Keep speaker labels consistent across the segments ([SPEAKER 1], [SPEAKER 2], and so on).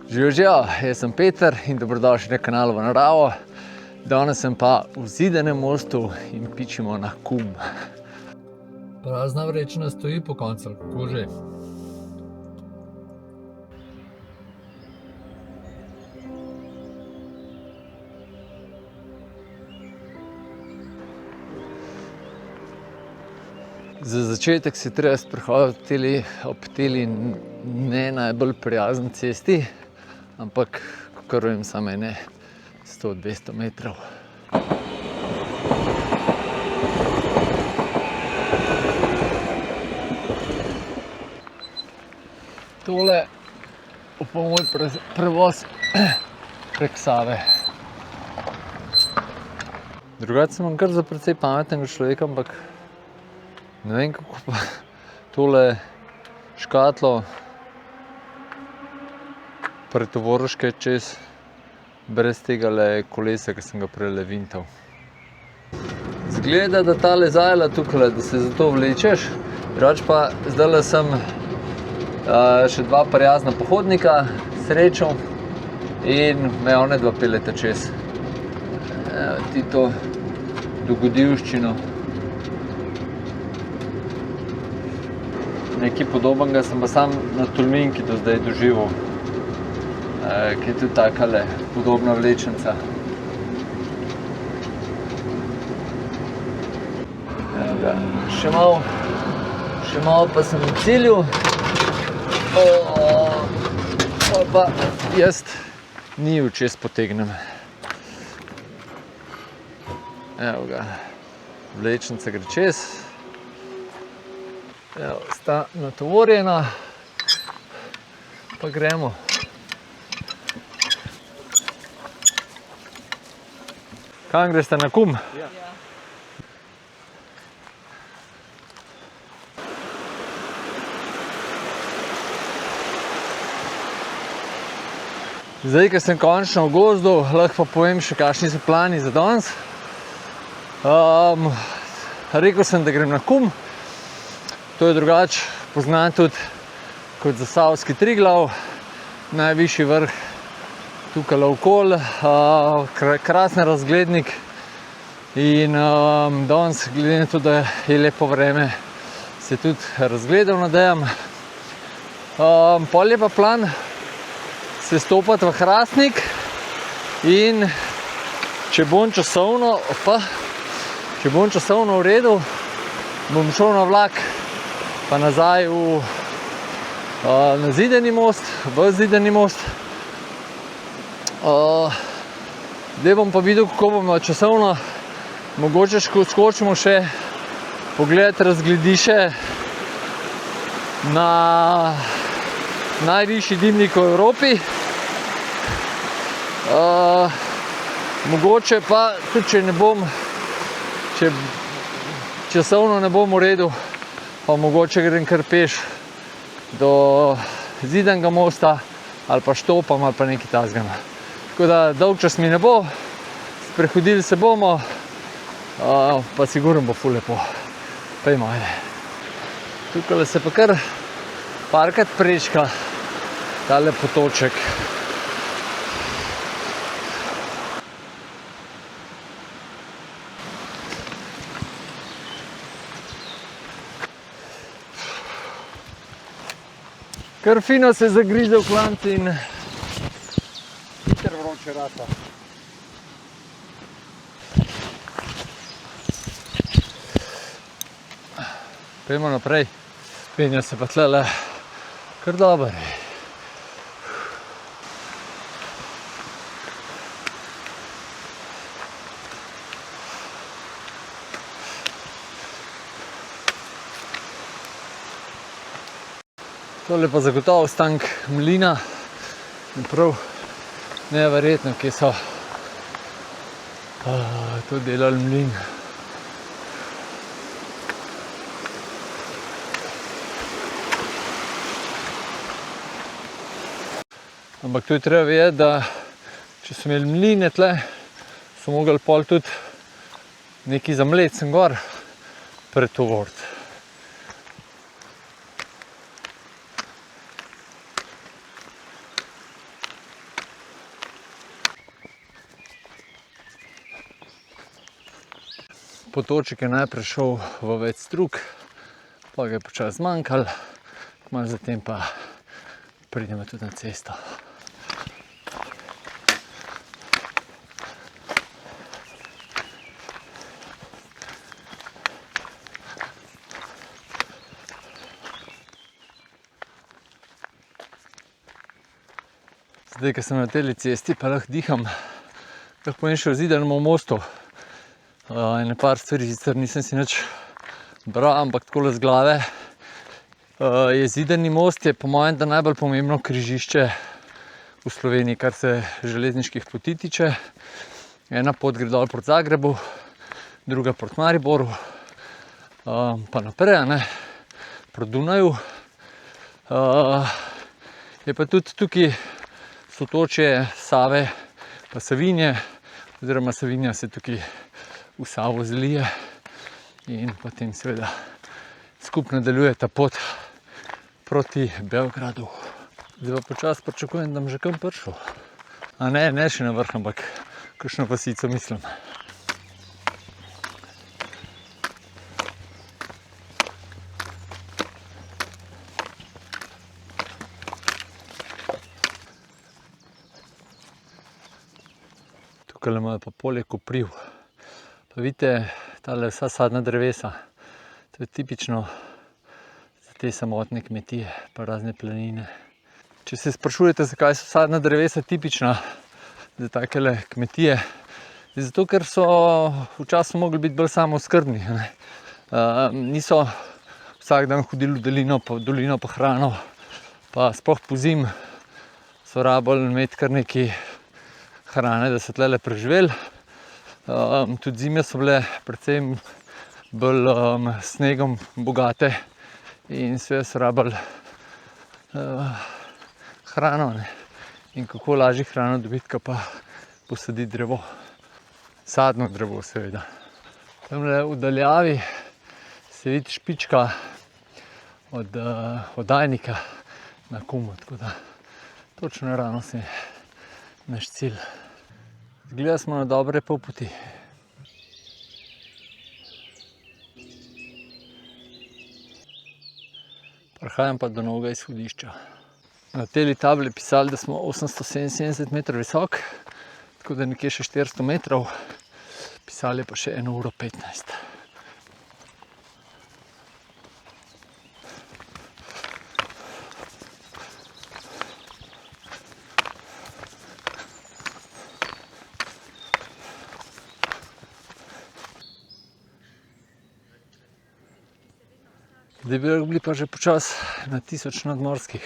[SPEAKER 1] Živijo, jaz sem Peter in dobrodošli na kanalu V naravo. Danes sem pa v Zidanem mostu in pičimo na kum. Prazna vrečna stoji po koncu, kako že? Za začetek si treba sprehoditi ob teli ne najbolj prijazni cesti, ampak, kakor vem, samo ene 100-200 metrov. Tole je pa moj prevoz prek Save. Drugače sem kar za precej pametnega človeka, ampak ne vem, kako pa tole škatlo pretovoriške čez brez tega kolesa, ki sem ga prelevintal. Zgleda, da tale zajla tukaj, da se zato vlečeš. Drugače pa zdajle sem še dva prijazna pohodnika srečal in me one dva peljeta čez. Ti to dogodivščino. Nekaj podobnega sem pa sam na Tolminki do zdaj doživel, ki je tudi takale podobna vlečenca. Še malo pa sem v cilju. Pa jaz njiju čez potegnem. Evo ga, vlečenca gre čez. Evo, sta natovorjena, pa gremo. Kam greste, na kum? Ja. Zdaj, ko sem končno v gozdu, lahko pa povem še, kakšni so plani za danes. Rekel sem, da grem na kum. To je drugače poznan tudi kot Zasavski Triglav, najvišji vrh tukaj okoli, krasen razglednik in danes, glede na to, da je lepo vreme, se tudi razgledal nadejam. Pol je pa plan se stopati v Hrastnik in če bom časovno v redu, bom šel na vlak pa nazaj na Zidani most, v Zidani most. Zdaj bom pa videl, kako bomo časovno, mogoče skočimo še pogledati razgledišče na najvišji dimnik v Evropi. Mogoče pa tudi, če časovno ne bom v redu, pa mogoče grem kar peš do Zidanega mosta ali pa štopam ali pa nekaj takega. Tako da dolg čas mi ne bo, sprehodili se bomo, pa sigurno bo ful lepo. Pejmo, ajde. Tukaj se pa kar parkrat prečka tale potoček. Kar fino se zagrize v klanci in hiter vroče rata. Pojmo naprej. Penja se pa tlele kar dober. Tole pa zagotovo ostank mlina. Prav neverjetno, kje so to delali mlin. Ampak tu je treba vedeti, da če so imeli mline tle, so mogli pol tudi nekaj zamleti sem gor pretovoriti. potoček je najprej šel v več strug, pa ga je počasi zmanjkalo, malo zatem pa pridemo tudi na cesto. Zdaj, ko sem na tej cesti, pa lahko diham, lahko povem še o Zidanem mostu. Ene par stvari, sicer nisem si nič bral, ampak takole z glave. Je Zidani most je po mojem da najbolj pomembno križišče v Sloveniji, kar se železniških poti tiče. Ena pot gre dol proti Zagrebu, druga proti Mariboru, pa naprej, proti Dunaju. Je pa tudi tukaj sotočje Save pa Savinje, oziroma Savinja se tukaj v Savo zlije in potem seveda skupaj nadaljuje ta pot proti Beogradu. Zdaj pa počasi pričakujem, da bom že kam prišel. A ne še na vrh, ampak kakšno vasico mislim. Tukaj imajo pa polje kopriv. Pa vidite, tale vsa sadna drevesa, to je tipično za te samotne kmetije pa razne planine. Če se sprašujete, zakaj so sadna drevesa tipična za takele kmetije, je zato, ker so včasih mogli biti bolj samooskrbni. Niso vsak dan hodili v dolino po hrano, pa sploh pozimi so rabili imeti kar nekaj hrane, da so tlele preživeli. Tudi zime so bile predvsem bolj snegom bogate in seveda so rabili hrano. In kako lažje hrano dobiti, kot pa posaditi drevo. Sadno drevo seveda. Tamle v daljavi se vidi špička od oddajnika na Kumu, tako da točno ravno se je naš cilj. Izgleda smo na dobre pol poti. Prihajam pa do novega izhodišča. Na tej tabli je pisalo, da smo 877 metrov visok, tako da nekje še 400 metrov. Pisalo je pa še 1 uro 15. Zdaj bi bili pa že počasi na 1000 nadmorskih.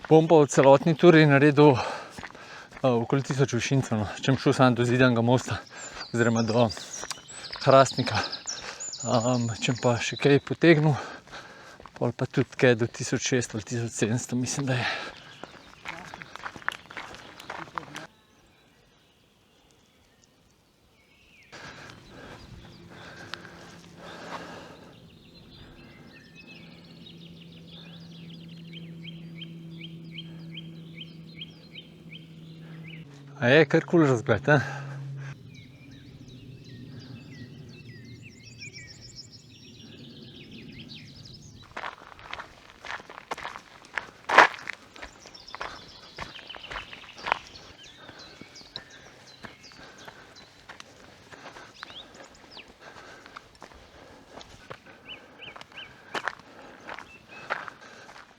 [SPEAKER 1] Bom pa v celotni turi naredil okoli 1000 višincev, če bom šel samo do Zidanega mosta, oziroma do Hrastnika. Če pa še kaj potegnil, pol pa tudi kaj do 1600 ali 1700, mislim, da je. A je kar kul razgled,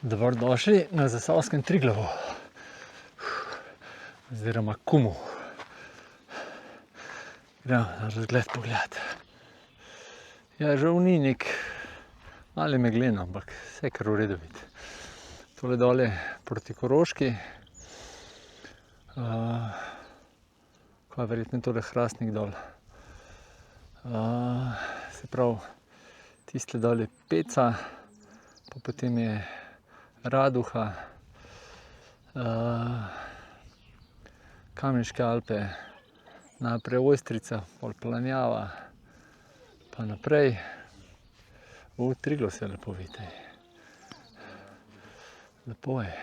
[SPEAKER 1] Dobrodošli na Zasavskem Triglavu, oziroma Kumu. Gremo na razgled pogledati. Ja, žal ni nek malo megleno, ampak vse kar v redu videti. Tole dole proti Koroški. Kaj verjetno tole Hrastnik dol. Se pravi, tiste dol je Peca, pa potem je Raduha, Kamniške Alpe, najprej Ojstrica, pol Planjava, pa naprej. Triglav se lepo vidi. Lepo je.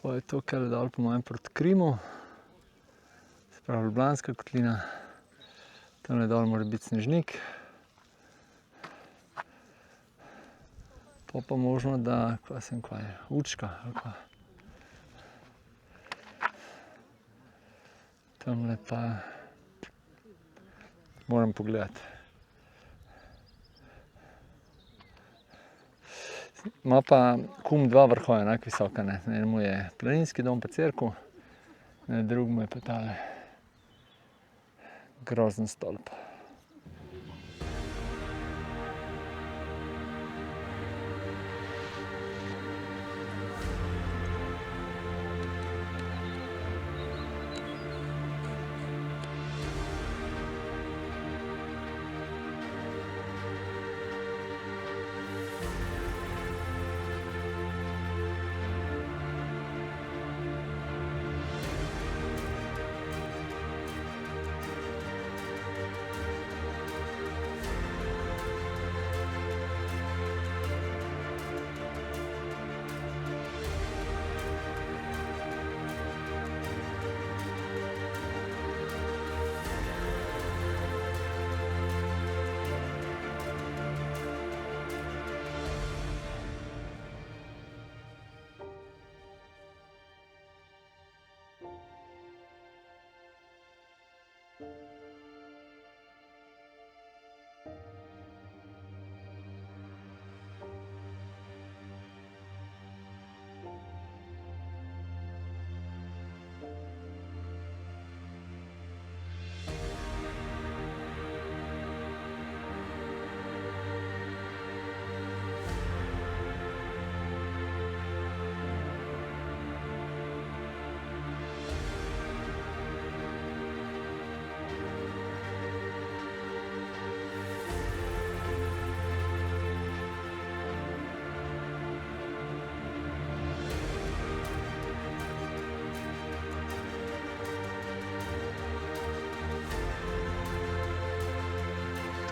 [SPEAKER 1] Pa je to, kar je dol po mojem proti Krimu. Se pravi Ljubljanska kotlina. Tamle dol mora biti Snežnik. Pa možno, da, kva je, Učka ali kva. Tamle pa moram pogledati. Ima pa Kum dva vrhova enako visoka, ne. Na enemu je planinski dom pa cerkev, na drugemu je pa tale grozen stolp.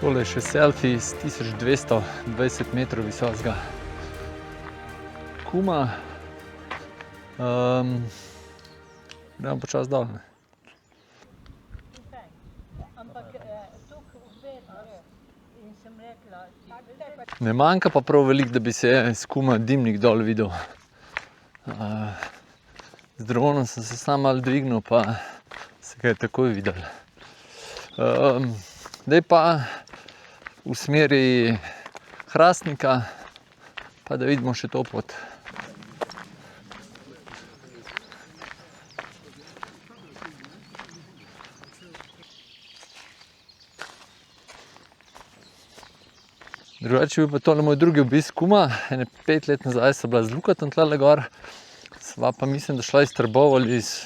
[SPEAKER 1] Tole je še selfie iz 1220 metrov visokega Kuma. Gremo počasi dol, ne. Ne manjka pa prav veliko, da bi se s Kuma dimnik dol videl. Z dronom sem se samo malo dvignil, pa se ga je takoj videlo. Zdaj pa v smeri Hrastnika, pa da vidimo še to pot. Drugače je bil pa tole moj drugi obisk Kuma. Ene 5 let nazaj sva bila z Lukatom tlele gor. Sva pa mislim, da šla iz Trbovlj iz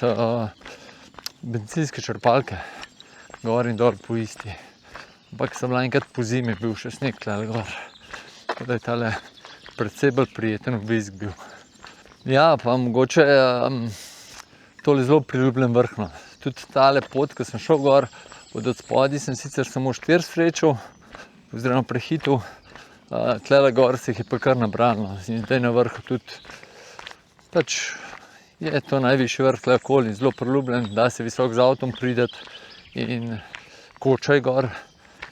[SPEAKER 1] bencinske črpalke. Gor in dol po isti. Ampak sem bila enkrat po zimi, bil še sneg tlele gor. Tako da je tale precej bolj prijeten obisk bil. Ja, pa mogoče tole zelo priljubljen vrh, no. Tudi tale pot, ko sem šel gor, od spodaj sem sicer samo 4 srečal, oziroma prehitel. Tlele gor se jih je pa kar nabralo, no. In zdaj na vrhu tudi pač je to najvišji vrh tle okoli, zelo priljubljen, da se visoko z avtom priti in kočaj gor.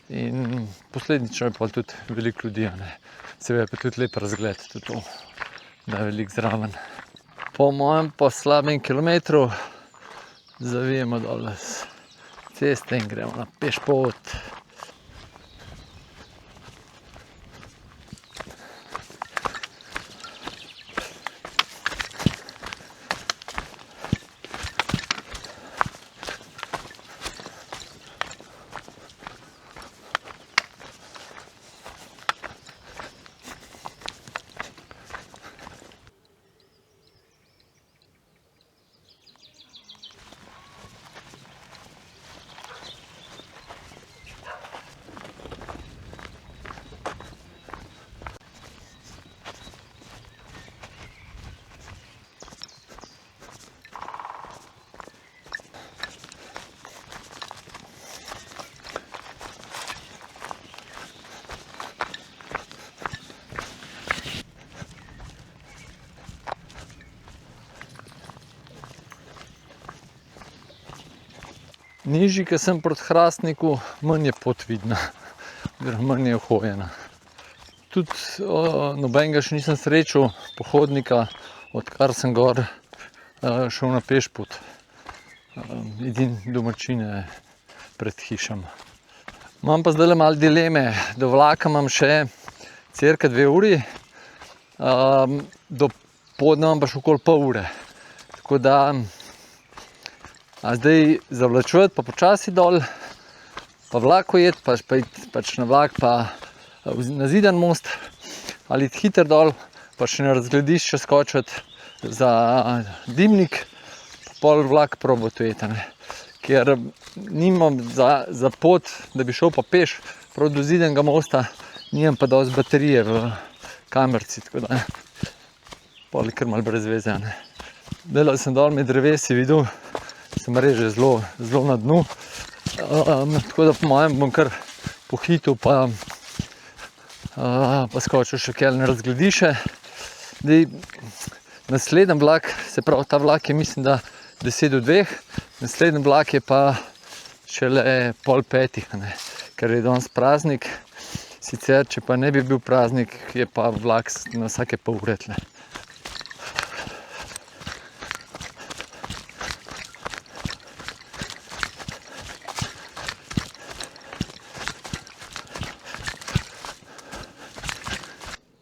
[SPEAKER 1] In posledično je pa tudi veliko ljudi, a ne. Seveda je pa tudi lep razgled, tudi to, da je veliko zraven. Po mojem pa slabem kilometru zavijemo dol z ceste in gremo na pešpot. Nižji, ko sem proti Hrastniku, manj je pot vidna, oziroma manj je ohojena. Tudi nobenega še nisem srečal, pohodnika, odkar sem gor šel na pešpot. Edini domačine pred hišama. Imam pa zdajle malo dileme, do vlaka imam še cirka 2 uri, do podne imam pa še okoli pol ure. Tako da, a zdaj zavlačevati pa počasi dol, pa vlak ujeti, pa iti pač na vlak, pa na Zidan most, ali iti hiter dol, pa še na razgledišče skočiti za dimnik, pa pol vlak probati ujeti, ne. Ker nimam za pot, da bi šel pa peš prav do Zidanega mosta, nimam pa dosti baterije v kamerci, tako da pol je kar malo brez veze, ne. Delal sem dol med drevesi, videl, sem res že zelo na dnu, tako da po mojem bom kar pohitel pa skočil še kaj na razgledišče. Naslednji vlak, se pravi ta vlak je mislim, da 10 do 2, naslednji vlak je pa šele pol 5, ne, ker je danes praznik. Sicer, če pa ne bi bil praznik, je pa vlak na vsake pol ure tle.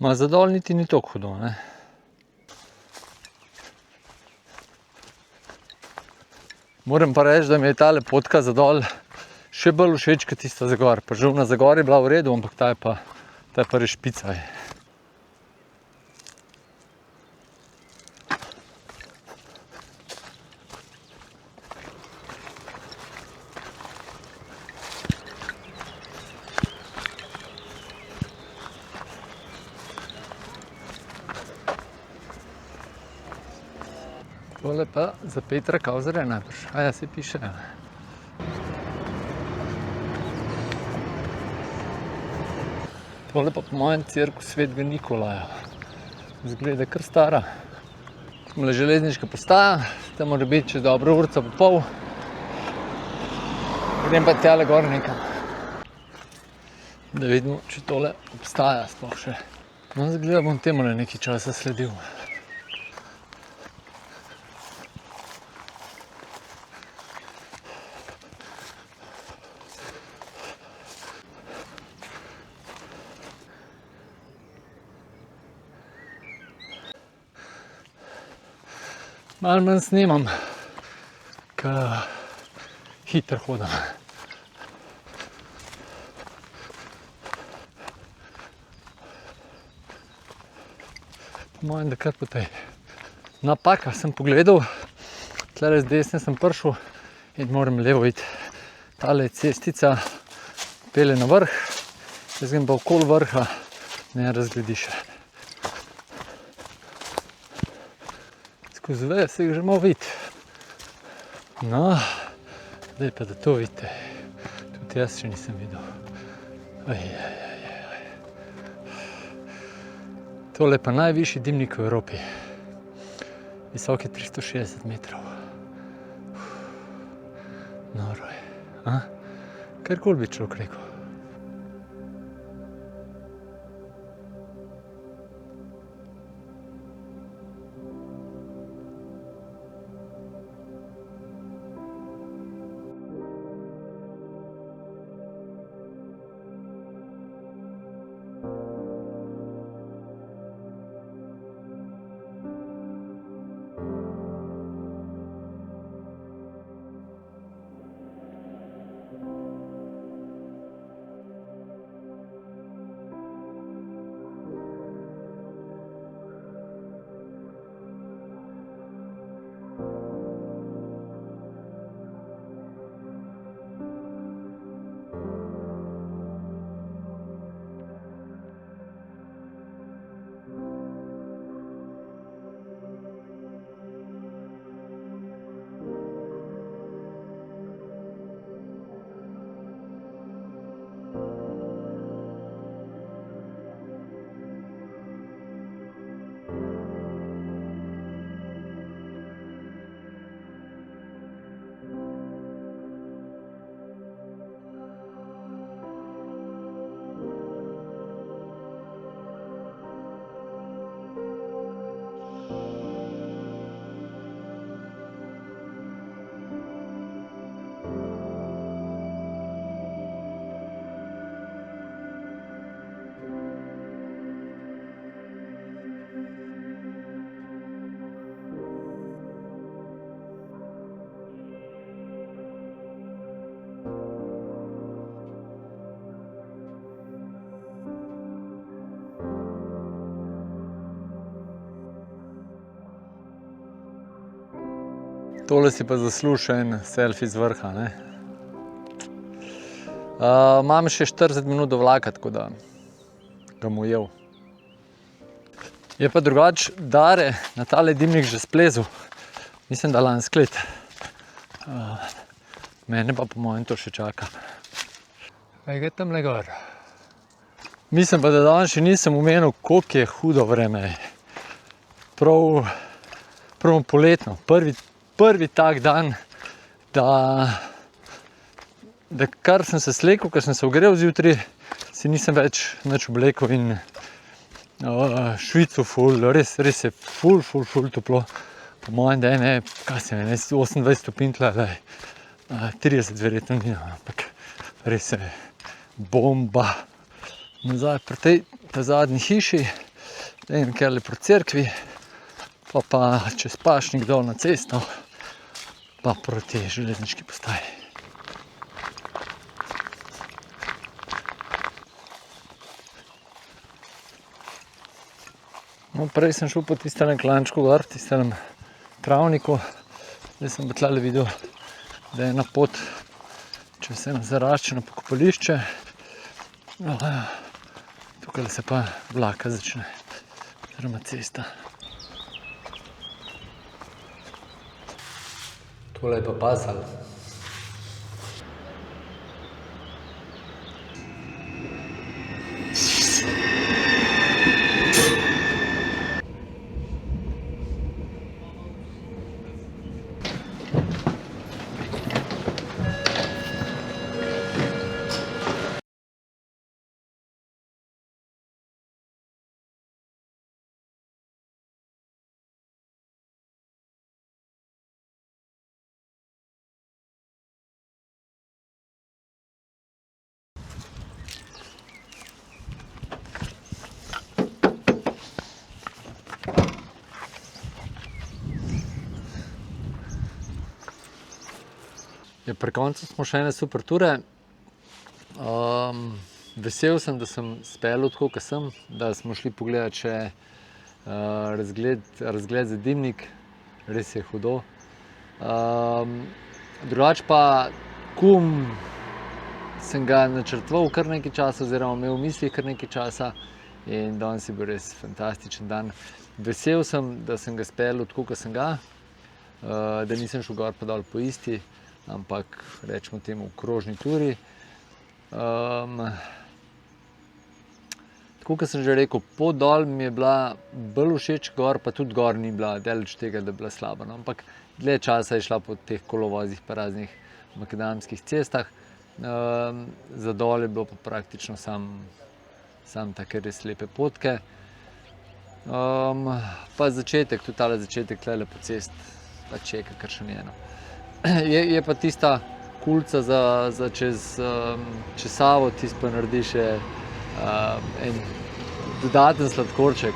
[SPEAKER 1] Ma za dol niti ni toliko hudo, ne. Moram pa reči, da mi je tale potka za dol še bolj všeč kot tista za gor. Pa že ona za gor je bila v redu, ampak ta je pa res špica. Tole pa za Petra Kauzerja najbrž. Aja, se piše. Tole pa po mojem Cirkus Svetega Nikolaja. Izgleda kar stara. Tamle železniška postaja, tam mora biti čez dobro urico pa pol. Grem pa tjale gor nekam. Da vidimo, če tole obstaja sploh še. No, izgleda bom temule nekaj časa sledil. Malo manj snemam, ko hitro hodim. Po mojem, da kar po tej. Napaka, sem pogledal, tlele z desne sem prišel in moram levo iti. Tale je cestica, pelje na vrh, jaz grem pa okoli vrha, ne razgledišče. Skozi vejo se jih že malo vidi. No, zdaj pa da to vidite. Tudi jaz še nisem videl. Tole je pa najvišji dimnik v Evropi. Visok je 360 metrov. Noro je. Karkoli bi človek rekel. Tole si pa zasluša en selfie z vrha, ne. Imam še 40 minut do vlaka, tako da ga bom ujel. Je pa drugače Dare na tale dimnik že splezal. Mislim, da lansko leto. Mene pa po mojem to še čaka. Kaj je tamle gor? Mislim pa, da danes še nisem omenil, koliko je hudo vreme. Prav poletno. Prvi tak dan, da kar sem se slekel, ker sem se ogrel zjutraj, si nisem več nič oblekel in švico ful, res je ful toplo. Po mojem, da je ne, kaj se je, 28 stopinj tle, 30 verjetno ni, ampak res je bomba. Nazaj pri tej zadnji hiši, nekaj pri cerkvi, pa čez pašnik dol na cesto, pa proti železniški postaji. No, prej sem šel po tistem klančku gor, tistem travniku, zdaj sem pa tle videl, da je ena pot čez eno zaraščeno pokopališče. Tukaj se pa vlaka začne, oziroma cesta. Tole je pa pasal. Ja, pri koncu smo še ene super ture. Vesel sem, da sem speljal tako, kot sem, da smo šli pogledati še razgled za dimnik. Res je hudo. Drugače pa sem ga načrtoval kar nekaj časa, oziroma imel v mislih kar nekaj časa in danes je bil res fantastičen dan. Vesel sem, da sem ga speljal tako, kot sem ga, da nisem šel gor pa dol po isti, ampak rečemo temu krožni turi. Tako kot sem že rekel, pot dol mi je bila bolj všeč, gor pa tudi gor ni bila, daleč tega, da je bila slaba, no, ampak dlje časa je šla po teh kolovozih pa raznih makadamskih cestah. Za dol je bilo pa praktično sam take res lepe potke. Pa začetek, tudi tale začetek tlele po cest, pa čeka kar še njeno. Je pa tista kulica za čez Savo, tisto pa naredi še en dodaten sladkorček.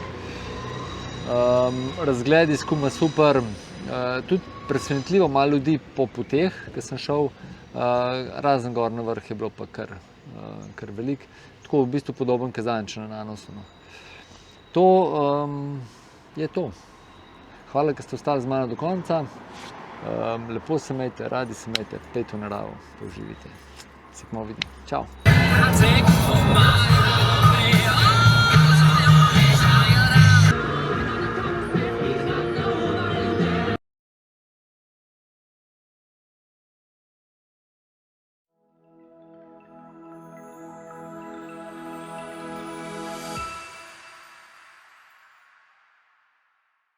[SPEAKER 1] Razgled je skuma super, tudi presenetljivo malo ljudi po poteh, ki sem šel, razen gor na vrh je bilo pa kar veliko. Tako v bistvu podoben kazanč na Nanosu. To je to. Hvala, ker ste ostali z mano do konca. Lepo se imejte, radi se imejte, pejte v naravo, použivite. Se bomo videli. Čau.